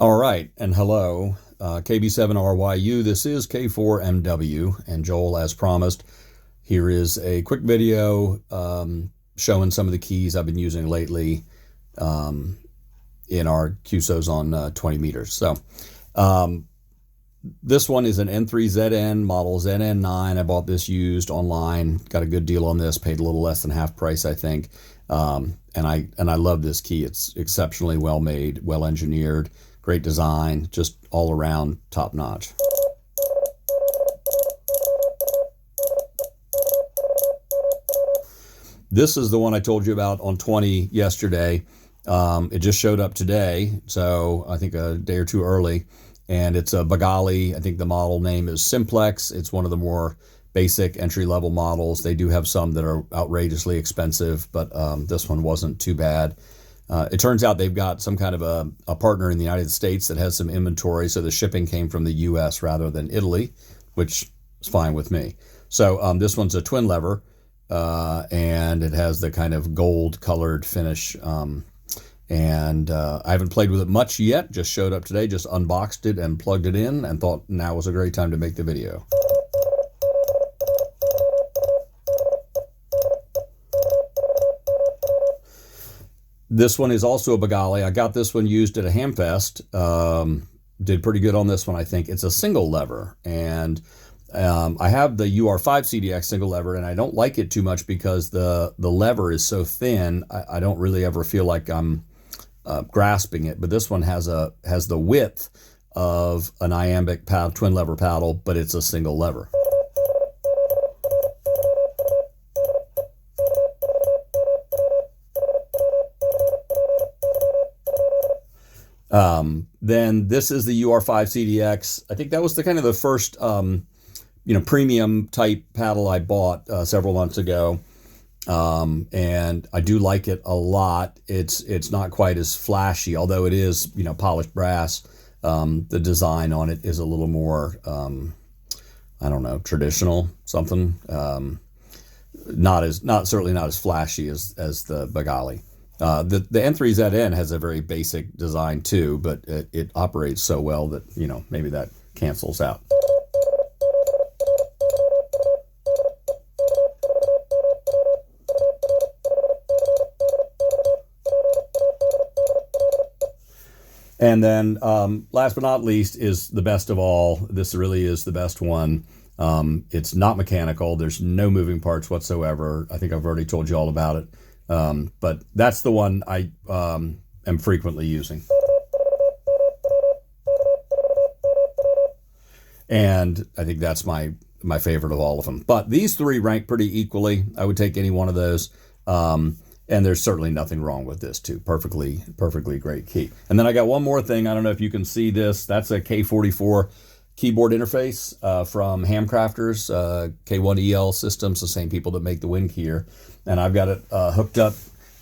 All right, and hello, KB7RYU. This is K4MW, and Joel, as promised, here is a quick video showing some of the keys I've been using lately in our QSOs on 20 meters. So this one is an N3ZN model ZN9. I bought this used online, got a good deal on this, paid a little less than half price, I think. And I love this key. It's exceptionally well made, well engineered. Great design, just all around top notch. This is the one I told you about on 20 yesterday. It just showed up today, so I think a day or two early. And it's a Begali. I think the model name is Simplex. It's one of the more basic entry-level models. They do have some that are outrageously expensive, but this one wasn't too bad. It turns out they've got some kind of a partner in the United States that has some inventory, so the shipping came from the US rather than Italy, which is fine with me. So this one's a twin lever, and it has the kind of gold colored finish. I haven't played with it much yet, just showed up today, just unboxed it and plugged it in and thought now was a great time to make the video. This one is also a Begali. I got this one used at a Hamfest. Did pretty good on this one, I think. It's a single lever, and I have the UR5CDX single lever, and I don't like it too much because the lever is so thin. I don't really ever feel like I'm grasping it. But this one has the width of an iambic twin lever paddle, but it's a single lever. Then this is the UR5CDX. I think that was the kind of the first, premium type paddle I bought several months ago. And I do like it a lot. It's not quite as flashy, although it is, polished brass. The design on it is a little more, I don't know, traditional, something. Certainly not as flashy as the Begali. The N3ZN has a very basic design too, but it operates so well that, maybe that cancels out. And then last but not least is the best of all. This really is the best one. It's not mechanical. There's no moving parts whatsoever. I think I've already told you all about it. But that's the one I am frequently using. And I think that's my favorite of all of them. But these three rank pretty equally. I would take any one of those. And there's certainly nothing wrong with this too. Perfectly great key. And then I got one more thing. I don't know if you can see this. That's a K44 keyboard interface from Handcrafters, K1EL Systems, the same people that make the WinKeyer. And I've got it hooked up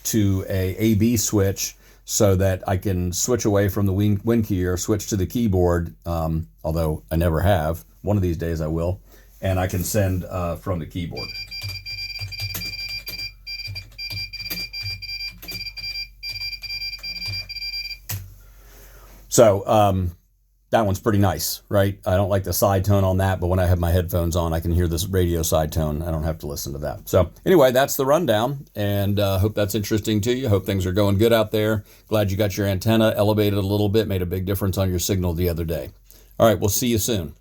to a AB switch so that I can switch away from the WinKeyer, switch to the keyboard, although I never have. One of these days I will. And I can send from the keyboard. So that one's pretty nice, right? I don't like the side tone on that, but when I have my headphones on, I can hear this radio side tone. I don't have to listen to that. So anyway, that's the rundown, and hope that's interesting to you. Hope things are going good out there. Glad you got your antenna elevated a little bit, made a big difference on your signal the other day. All right, we'll see you soon.